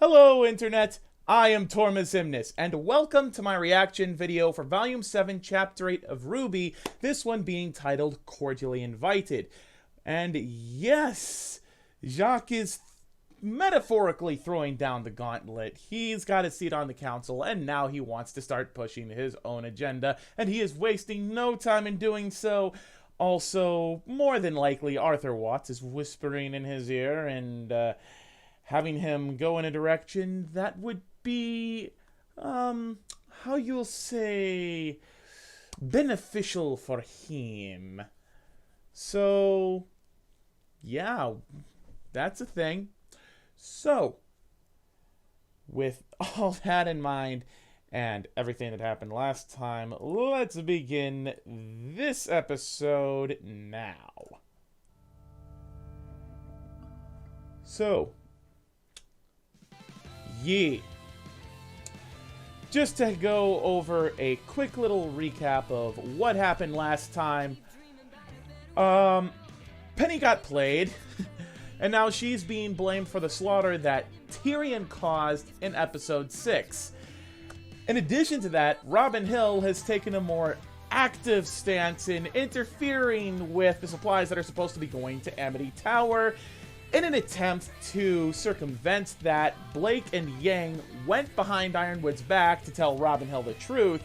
Hello, Internet! I am Torma Ximnus, and welcome to my reaction video for Volume 7, Chapter 8 of RWBY, this one being titled Cordially Invited. And yes, Jacque is metaphorically throwing down the gauntlet. He's got a seat on the council, and now he wants to start pushing his own agenda, and he is wasting no time in doing so. Also, more than likely, Arthur Watts is whispering in his ear and having him go in a direction that would be, how you'll say, beneficial for him. So, yeah, that's a thing. So, with all that in mind, and everything that happened last time, let's begin this episode now. So, yeah. Just to go over a quick little recap of what happened last time. Penny got played, and now she's being blamed for the slaughter that Tyrion caused in episode 6. In addition to that, Robin Hill has taken a more active stance in interfering with the supplies that are supposed to be going to Amity Tower in an attempt to circumvent that. Blake and Yang went behind Ironwood's back to tell Robin Hill the truth,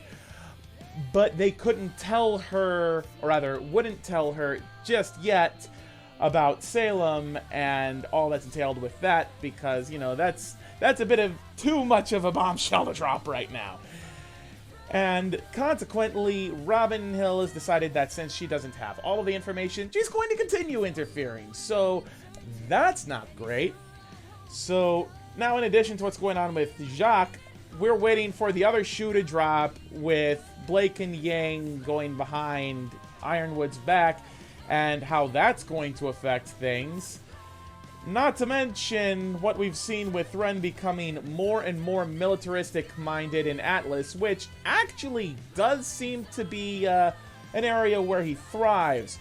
but they couldn't tell her, or rather, wouldn't tell her just yet about Salem and all that's entailed with that, because, you know, that's a bit of too much of a bombshell to drop right now. And consequently, Robin Hill has decided that since she doesn't have all of the information, she's going to continue interfering. So that's not great. So now, in addition to what's going on with Jacque, we're waiting for the other shoe to drop with Blake and Yang going behind Ironwood's back and how that's going to affect things. Not to mention what we've seen with Ren becoming more and more militaristic-minded in Atlas, which actually does seem to be an area where he thrives.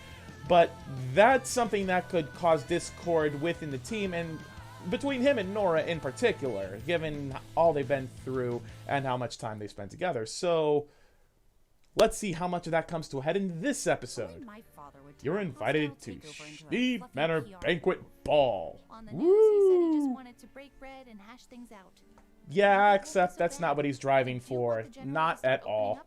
But that's something that could cause discord within the team, and between him and Nora in particular, given all they've been through and how much time they spent together. So, let's see how much of that comes to a head in this episode. You're invited to Schnee Manor Banquet Ball. On the news, he said he just wanted to break bread and hash things out. Yeah, except that's not what he's driving for. Not at all.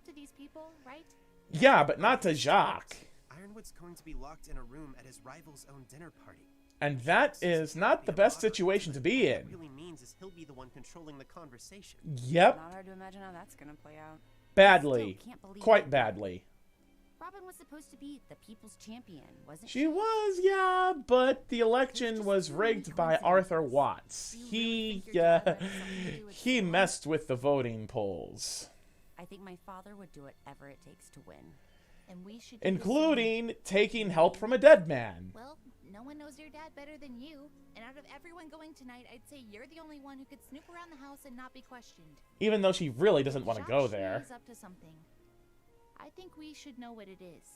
Yeah, but not to Jacque. Ironwood's going to be locked in a room at his rival's own dinner party. And that is not the best situation to be in. What it really means is he'll be the one controlling the conversation. Yep. Not hard to imagine how that's gonna play out. Badly. Quite badly. Robin was supposed to be the people's champion, wasn't she? She was, yeah, but the election was rigged by Arthur Watts. He messed with the voting polls. I think my father would do whatever it takes to win. And we should including taking help from a dead man. Well, no one knows your dad better than you. And out of everyone going tonight, I'd say you're the only one who could snoop around the house and not be questioned. Even though she really doesn't want to go there. Jacque Schnee is up to something. I think we should know what it is.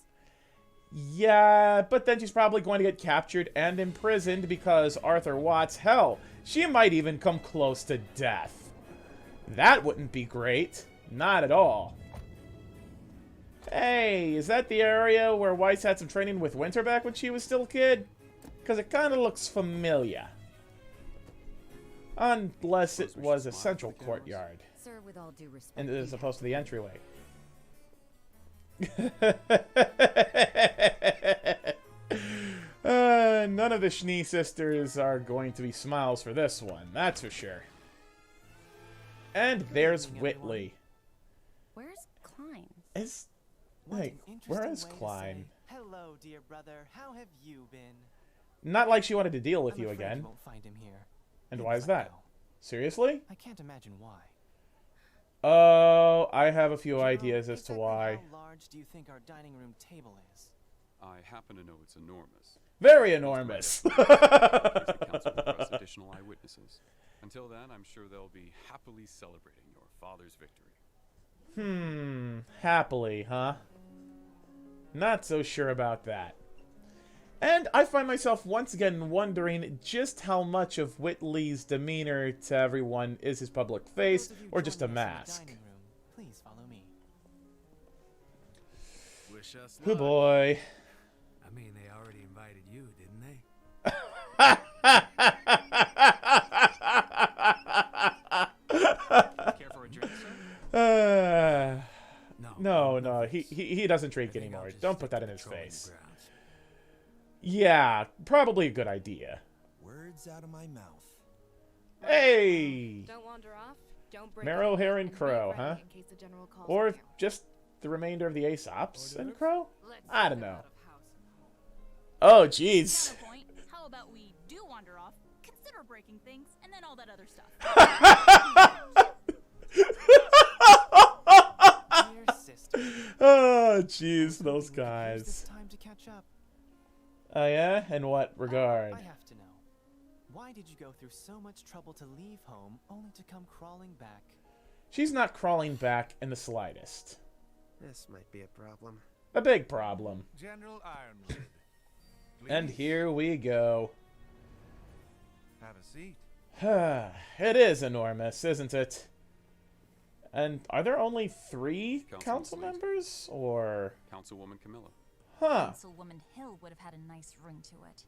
Yeah, but then she's probably going to get captured and imprisoned because Arthur Watts, hell, she might even come close to death. That wouldn't be great. Not at all. Hey, is that the area where Weiss had some training with Winter back when she was still a kid? Because it kind of looks familiar. Unless it was a central courtyard. Sir, with all due respect, and as opposed to the entryway. None of the Schnee sisters are going to be smiles for this one, that's for sure. And there's Whitley. Where's Klein? Wait, where is Klein? Hello, dear brother. How have you been? Not like she wanted to deal with you again. You won't find him here. And why is that? Seriously? I can't imagine why. Oh, I have a few ideas as to why. How large do you think our dining room table is? I happen to know it's enormous. Very enormous. The council requests additional eyewitnesses. Until then, I'm sure they'll be happily celebrating your father's victory. Happily, huh? Not so sure about that. And I find myself once again wondering just how much of Whitley's demeanor to everyone is his public face Those of you or just a joining us in the mask. dining room, please follow me. Wish us Oh luck. boy. I mean, they already invited you, didn't they? Care for a drink, sir? No, he doesn't drink I think I'll anymore. just Don't stick put that to in his patrolling the face. grounds. Yeah, probably a good idea. Words out of my mouth. Hey! Don't wander off. Don't break. Marrow, anything, hare, and be crow, ready huh? in case the general calls Or you. just the remainder of the Aesops and Crow? Let's I don't get know. out of house. Oh, jeez. Counterpoint, how about we do wander off, consider breaking things, and then all that other stuff. Dear sister. Oh, jeez, those Hoping we could use this guys. time to catch up. Oh, yeah? In what regard? I have to know. Why did you go through so much trouble to leave home, only to come crawling back? She's not crawling back in the slightest. This might be a problem. A big problem. General Ironwood. And Please, here we go. have a seat. It is enormous, isn't it? And are there only 3 Councilman council Slate. members? Or... Councilwoman Camilla. Huh. Councilwoman Hill would have had a nice ring to it.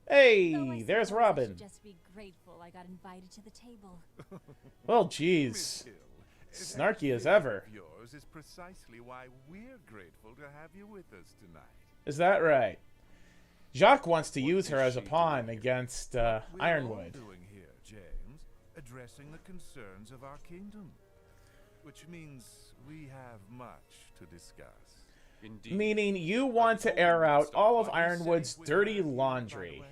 Though I Hey, there's suppose I Robin. should just be grateful I got invited to the table. Well, Miss jeez. Hill, Snarky as that ever. of yours is precisely why we're grateful to have you with us tonight. Is that right? Jacque wants to What use her is as a she pawn doing against We're all Ironwood. doing here, James, addressing the concerns of our kingdom, which means we have much to discuss. Indeed. Meaning you want to air out all of Ironwood's dirty laundry.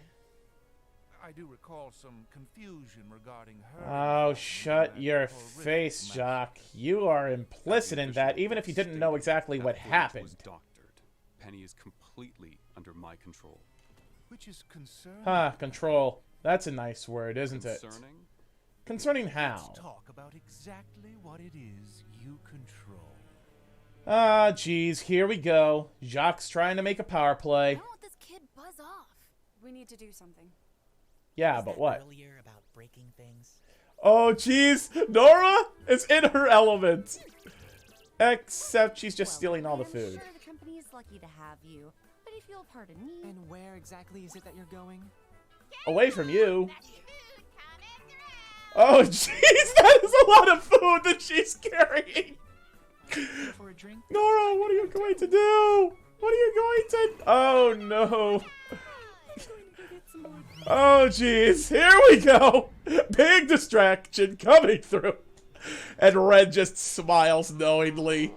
I do recall some confusion regarding her. Oh, involvement in shut that your horrific face, massacre. Jacque. You are implicit in that, even if you didn't know exactly what Was happened. doctored. Penny is completely under my control. Which is concerning. Huh, control. That's a nice word, isn't it? Concerning? Concerning Let's how? talk about exactly what it is you control. Ah, geez, here we go. Jacque's trying to make a power I play. don't want this kid buzz off. We need to do something. Yeah, Was but that what? Earlier about breaking things. Oh, jeez, Nora is in her element. Except she's just stealing all the I'm food. sure the company is lucky to have you, but if you'll pardon me. And where exactly is it that you're going? Away from you. Oh, jeez, that is a lot of food that she's carrying. For a drink? Nora, what are you going to do? What are you going to... Oh, no. Oh, jeez. Here we go. Big distraction coming through. And Red just smiles knowingly.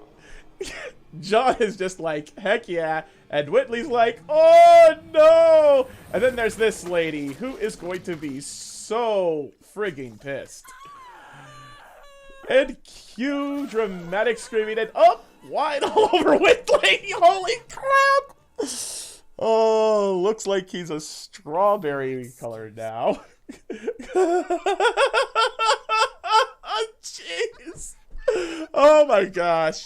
John is just like, heck yeah. And Whitley's like, oh, no. And then there's this lady who is going to be so frigging pissed. And cue dramatic screaming and wide all over Whitley. Holy crap. Oh, looks like he's a strawberry color now. Jeez. Oh my gosh.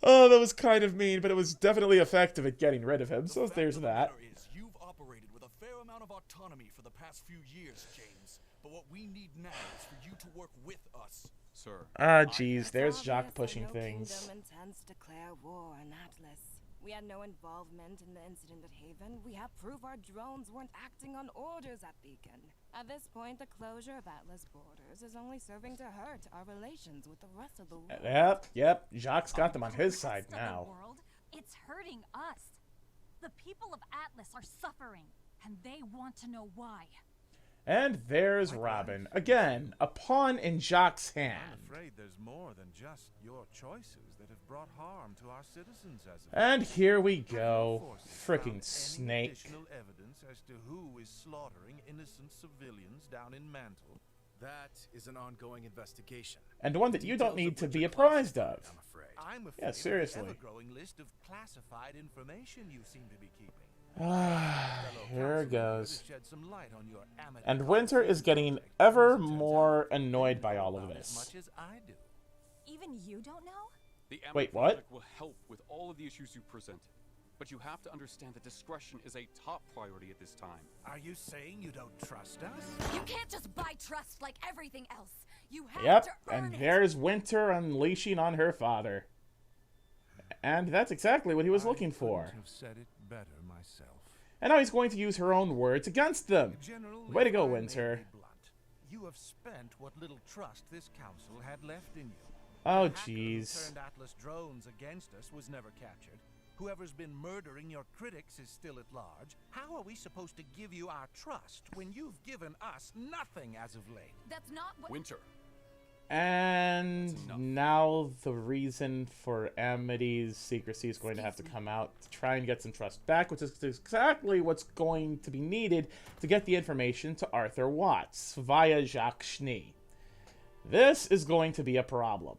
Oh, that was kind of mean, but it was definitely effective at getting rid of him, so there's that. You've operated with a fair amount of autonomy for the past few years, James. But what we need now is for you to work with us. Sir. Ah, jeez, there's It's Jacque obvious that pushing no things. kingdom intends to declare war on Atlas. We had no involvement in the incident at Haven. We have proof our drones weren't acting on orders at Beacon. At this point, the closure of Atlas borders is only serving to hurt our relations with the rest of the world. Yep, Jacque's got them on his side The rest of now. the world, it's hurting us. The people of Atlas are suffering, and they want to know why. And there's Robin. Again, a pawn in Jacque's I'm hand. afraid there's more than just your choices that have brought harm to our citizens as of And here we Have go. your forces Frickin' found any snake. additional evidence as to who is slaughtering innocent civilians down in Mantle? That is an ongoing investigation. And one that you don't Details need to which be are apprised classified, of. I'm afraid. I'm afraid Yeah, of seriously. the ever-growing list of classified information you seem to be keeping. Ah, Fellow here councilman it goes. could shed some light on your amateur And Winter is getting ever more annoyed by all of about this. As much as I do. Even you don't know? The Wait, Amber what? Project will help with all of the issues you presented. But you have to understand that discretion is a top priority at this time. Are you saying you don't trust us? You can't just buy trust like everything else. You have Yep, to earn and it. there's Winter unleashing on her father. And that's exactly what he was looking for. I couldn't have said it better myself. And now he's going to use her own words against them. General, Way to if go, I may Winter. be blunt, you have spent what little trust this council had left in you. Oh, The hacker who jeez. turned Atlas drones against us was never captured. Whoever's been murdering your critics is still at large. How are we supposed to give you our trust when you've given us nothing as of late? That's not what. Winter. And now the reason for Amity's secrecy is going to have to come out to try and get some trust back, which is exactly what's going to be needed to get the information to Arthur Watts via Jacque Schnee. This is going to be a problem.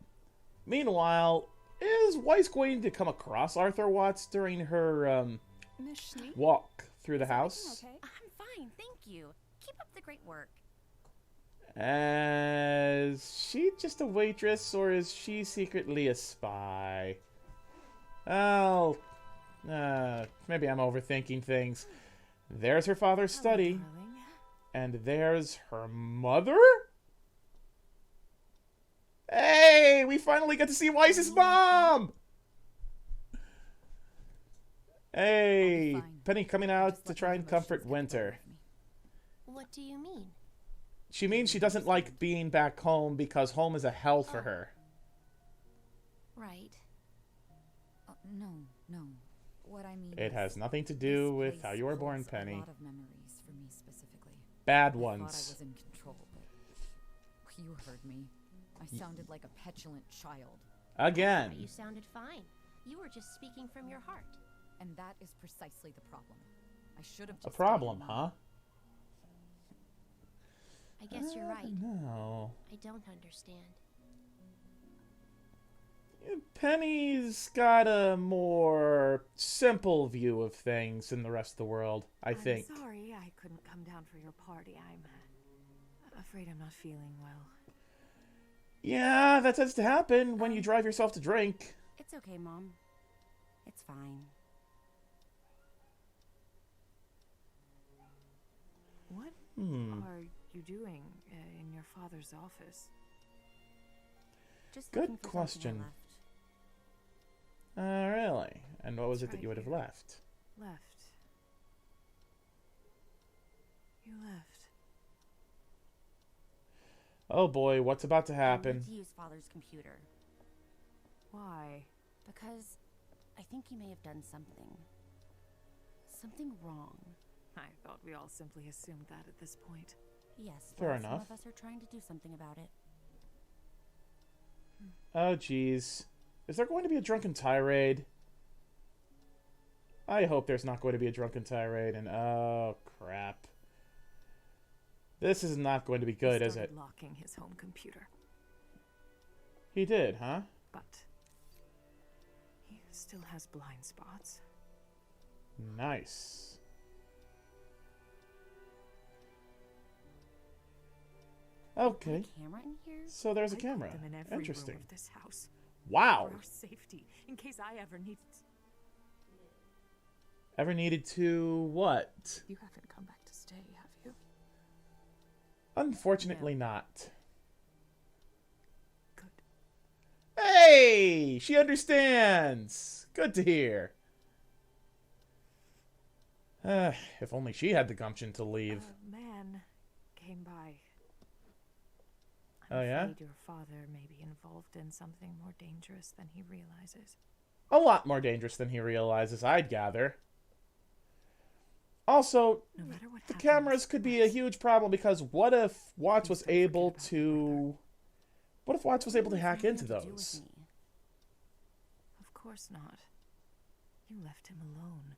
Meanwhile, is Weiss going to come across Arthur Watts during her Miss Schnee? walk through the house? Okay. I'm fine, thank you. Keep up the great work. Is she just a waitress, or is she secretly a spy? Well, maybe I'm overthinking things. There's her father's study, and there's her mother? Hey, we finally get to see Weiss's mom! Hey, Penny coming out to try and comfort Winter. What do you mean? She means she doesn't like being back home because home is a hell for her. Right. No. What I mean It is, has nothing to do this with place how you were born, holds Penny. A lot of memories for me specifically. Bad I ones. thought I was in control, but you heard me. I sounded like a petulant child. Again. You sounded fine. You were just speaking from your heart. And that is precisely the problem. I should have A just problem, stayed huh? I guess you're right. No. I don't understand. Penny's got a more simple view of things than the rest of the world, I think. I'm sorry I couldn't come down for your party. I'm afraid I'm not feeling well. Yeah, that tends to happen when you drive yourself to drink. It's okay, Mom. It's fine. What are you doing in your father's office? Just Good looking for question. something I left. Really? And what was It's it that right you would have here. left? Left. You left. Oh boy, what's about to I happen? need to use Father's computer. Why? Because I think he may have done something. Something wrong. I thought we all simply assumed that at this point. Yes, Fair well, enough. some of us are trying to do something about it. Oh jeez. Is there going to be a drunken tirade? I hope there's not going to be a drunken tirade, and oh crap. This is not going to be good, he is it? started locking his home computer, He did, huh? but he still has blind spots. Nice. Okay. Camera in here? So there's a I put camera. them in every Interesting. room of this house. Wow. For our safety, in case I ever need. Ever needed to what? You haven't come back to stay, have you? Unfortunately not. Good. Hey! She understands! Good to hear. If only she had the gumption to leave. A man came by. Oh, yeah? Afraid your father may be involved in something more dangerous than he realizes. A lot more dangerous than he realizes, I'd gather. Also, No matter what the happens, cameras could be a huge problem because what if Watts was able to... What if Watts was able to hack into those? Of course not. You left him alone.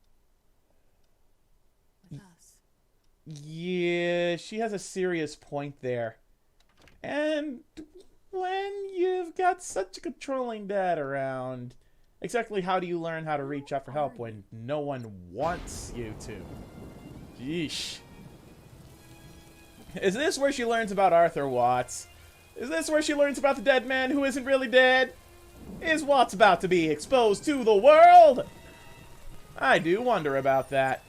With us. Yeah, she has a serious point there. And when you've got such a controlling dad around, exactly how do you learn how to reach out for help when no one wants you to? Yeesh. Is this where she learns about Arthur Watts? Is this where she learns about the dead man who isn't really dead? Is Watts about to be exposed to the world? I do wonder about that.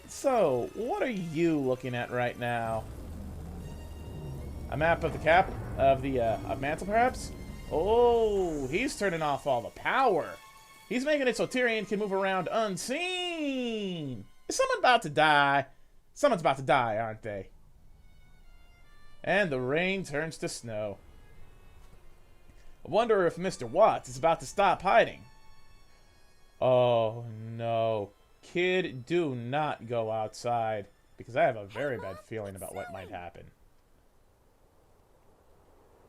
So, what are you looking at right now? A map of the of Mantle, perhaps? Oh, he's turning off all the power. He's making it so Tyrion can move around unseen. Is someone about to die? Someone's about to die, aren't they? And the rain turns to snow. I wonder if Mr. Watts is about to stop hiding. Oh, no. Kid, do not go outside, because I have a very bad feeling about what might happen.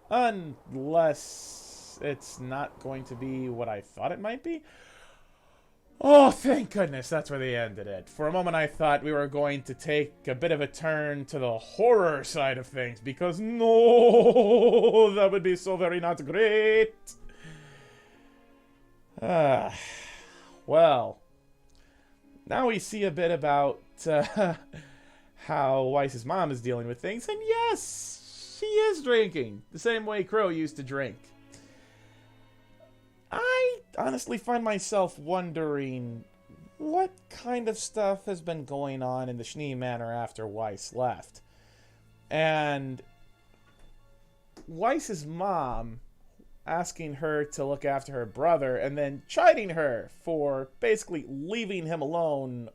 Unless it's not going to be what I thought it might be. Oh, thank goodness, that's where they ended it. For a moment I thought we were going to take a bit of a turn to the horror side of things, because no, that would be so very not great. Well, now we see a bit about how Weiss's mom is dealing with things, and yes, she is drinking, the same way Crow used to drink. I honestly find myself wondering what kind of stuff has been going on in the Schnee manor after Weiss left. And Weiss's mom asking her to look after her brother and then chiding her for basically leaving him alone,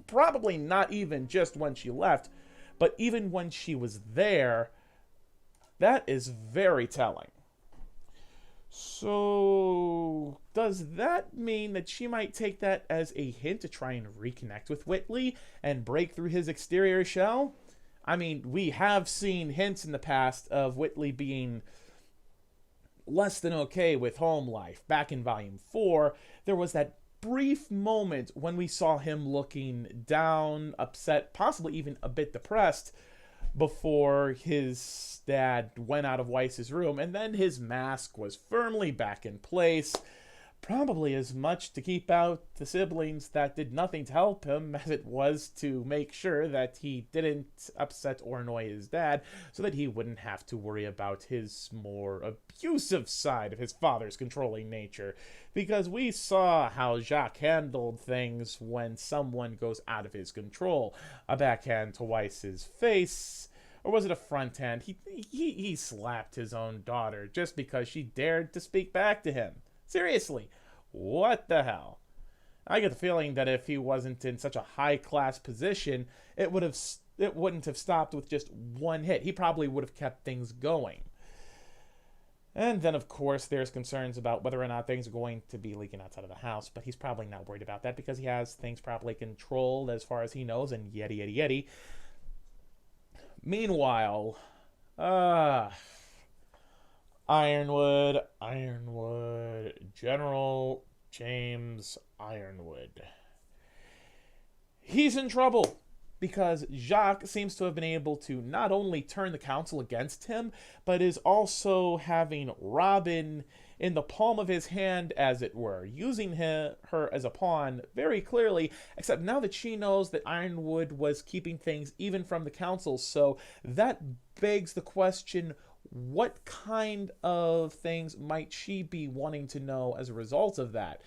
probably not even just when she left, but even when she was there, that is very telling. So, does that mean that she might take that as a hint to try and reconnect with Whitley and break through his exterior shell? I mean, we have seen hints in the past of Whitley being less than okay with home life. Back in Volume 4, there was that brief moment when we saw him looking down, upset, possibly even a bit depressed, before his dad went out of Weiss's room, and then his mask was firmly back in place, probably as much to keep out the siblings that did nothing to help him as it was to make sure that he didn't upset or annoy his dad, so that he wouldn't have to worry about his more abusive side of his father's controlling nature. Because we saw how Jacque handled things when someone goes out of his control. A backhand to Weiss's face, or was it a front hand? He slapped his own daughter just because she dared to speak back to him. Seriously, what the hell? I get the feeling that if he wasn't in such a high-class position, it wouldn't have stopped with just one hit. He probably would have kept things going. And then, of course, there's concerns about whether or not things are going to be leaking outside of the house, but he's probably not worried about that because he has things properly controlled as far as he knows, and yeti. Meanwhile, Ironwood, General James Ironwood. He's in trouble because Jacque seems to have been able to not only turn the council against him, but is also having Robin in the palm of his hand, as it were, using her as a pawn very clearly, except now that she knows that Ironwood was keeping things even from the council, so that begs the question, what kind of things might she be wanting to know as a result of that?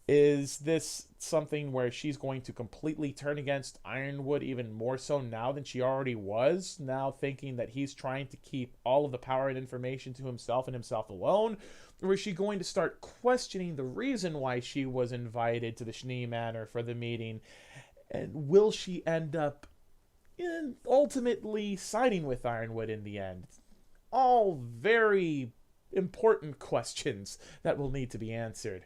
Is this something where she's going to completely turn against Ironwood even more so now than she already was, now thinking that he's trying to keep all of the power and information to himself and himself alone? Or is she going to start questioning the reason why she was invited to the Schnee Manor for the meeting? And will she end up ultimately siding with Ironwood in the end? All very important questions that will need to be answered.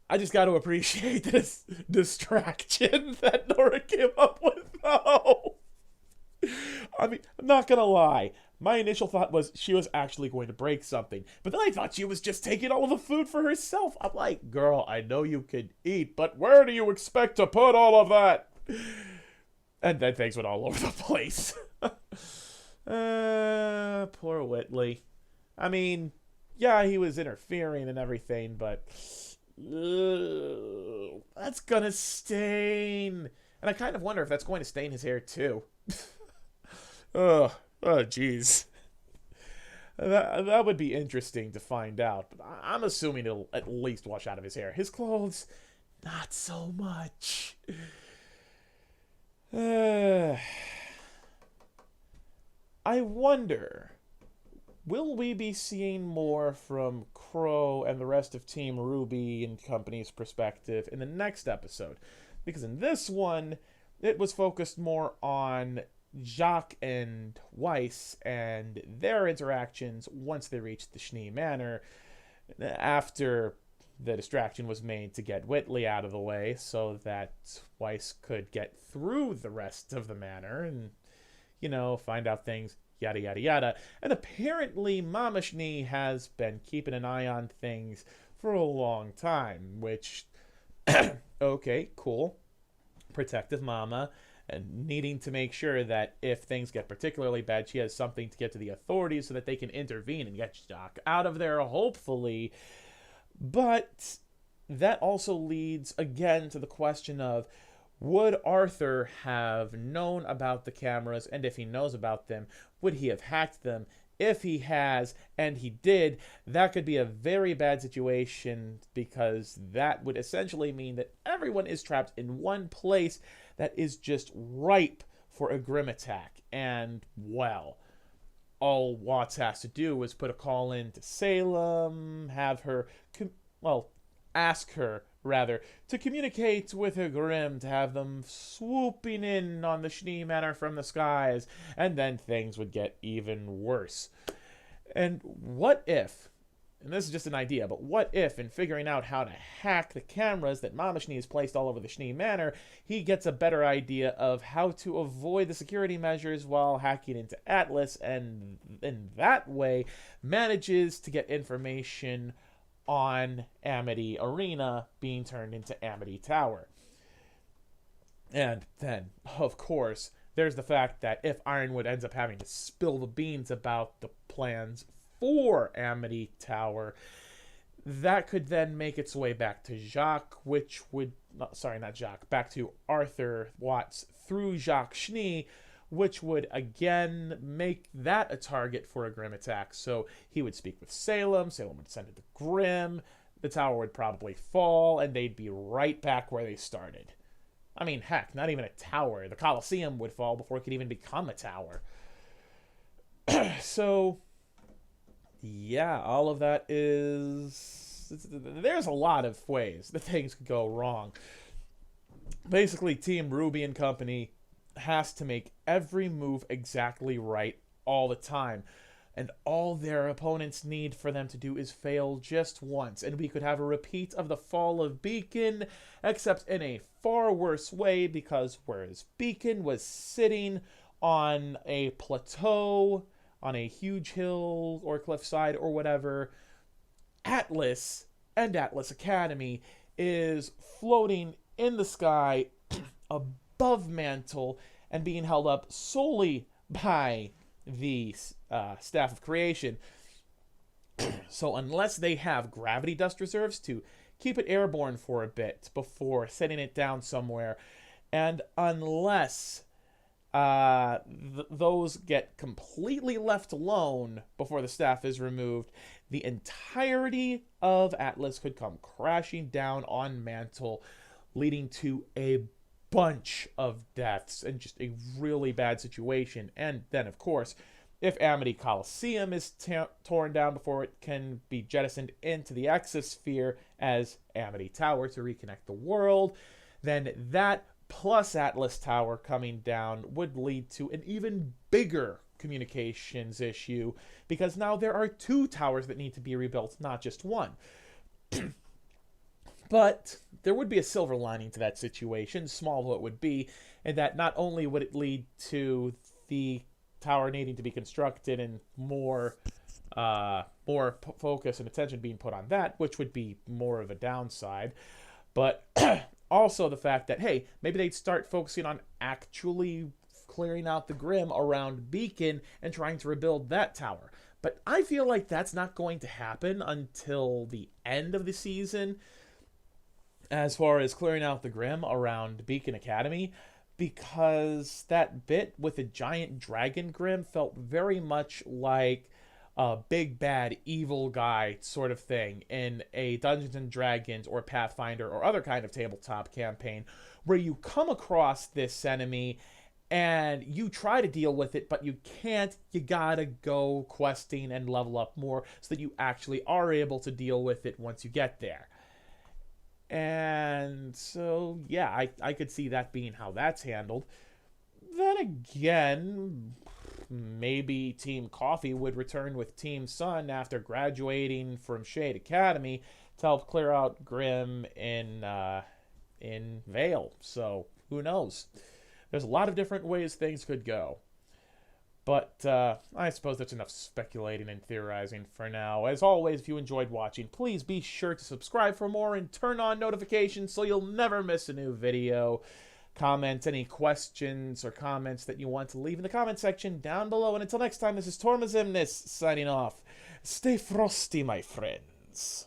I just got to appreciate this distraction that Nora came up with, though. I mean, I'm not going to lie. My initial thought was she was actually going to break something. But then I thought she was just taking all of the food for herself. I'm like, girl, I know you can eat, but where do you expect to put all of that? And then things went all over the place. Poor Whitley. I mean, yeah, he was interfering and everything, but that's gonna stain. And I kind of wonder if that's going to stain his hair too. Oh, jeez. That would be interesting to find out, but I'm assuming it'll at least wash out of his hair. His clothes, not so much. I wonder, will we be seeing more from Crow and the rest of Team RWBY and company's perspective in the next episode? Because in this one, it was focused more on Jacque and Weiss and their interactions once they reached the Schnee Manor, after the distraction was made to get Whitley out of the way so that Weiss could get through the rest of the manor and, you know, find out things, yada yada yada. And apparently Mama Schnee has been keeping an eye on things for a long time, which, okay, cool. Protective mama, and needing to make sure that if things get particularly bad, she has something to get to the authorities so that they can intervene and get Jacque out of there, hopefully. But that also leads again to the question of, would Arthur have known about the cameras? And if he knows about them, would he have hacked them? If he has, and he did, that could be a very bad situation, because that would essentially mean that everyone is trapped in one place that is just ripe for a Grim attack. And, well, all Watts has to do is put a call in to Salem, have her, ask her, rather, to communicate with her Grim, to have them swooping in on the Schnee Manor from the skies, and then things would get even worse. And what if, and this is just an idea, but what if, in figuring out how to hack the cameras that Mama Schnee has placed all over the Schnee Manor, he gets a better idea of how to avoid the security measures while hacking into Atlas, and in that way manages to get information on Amity Arena being turned into Amity Tower. And then, of course, there's the fact that if Ironwood ends up having to spill the beans about the plans for Amity Tower, that could then make its way back to Jacque, which would, not Jacque, back to Arthur Watts through Jacque Schnee, which would again make that a target for a Grim attack. So he would speak with Salem, Salem would send it to Grim, the tower would probably fall, and they'd be right back where they started. I mean, heck, not even a tower. The Colosseum would fall before it could even become a tower. So, yeah, all of that is... There's a lot of ways that things could go wrong. Basically, Team RWBY and company has to make every move exactly right all the time. And all their opponents need for them to do is fail just once. And we could have a repeat of the fall of Beacon, except in a far worse way, because whereas Beacon was sitting on a plateau, on a huge hill or cliffside or whatever, Atlas and Atlas Academy is floating in the sky above Mantle and being held up solely by the Staff of Creation. So unless they have gravity dust reserves to keep it airborne for a bit before setting it down somewhere, and unless those get completely left alone before the staff is removed, the entirety of Atlas could come crashing down on Mantle, leading to a bunch of deaths and just a really bad situation. And then, of course, if Amity Coliseum is torn down before it can be jettisoned into the exosphere as Amity Tower to reconnect the world, then that plus Atlas Tower coming down would lead to an even bigger communications issue, because now there are two towers that need to be rebuilt, not just one. But there would be a silver lining to that situation, small though it would be, and that not only would it lead to the tower needing to be constructed and more focus and attention being put on that, which would be more of a downside, but also the fact that, hey, maybe they'd start focusing on actually clearing out the Grim around Beacon and trying to rebuild that tower. But I feel like that's not going to happen until the end of the season, as far as clearing out the Grim around Beacon Academy, because that bit with the giant dragon Grim felt very much like a big bad evil guy sort of thing in a Dungeons and Dragons or Pathfinder or other kind of tabletop campaign, where you come across this enemy and you try to deal with it, but you can't. You gotta go questing and level up more so that you actually are able to deal with it once you get there. And so, yeah, I could see that being how that's handled. Then again, maybe Team Coffee would return with Team Sun after graduating from Shade Academy to help clear out Grimm in Vale. So, who knows? There's a lot of different ways things could go. But I suppose that's enough speculating and theorizing for now. As always, if you enjoyed watching, please be sure to subscribe for more and turn on notifications so you'll never miss a new video. Comment any questions or comments that you want to leave in the comment section down below. And until next time, this is Torma Ximnus signing off. Stay frosty, my friends.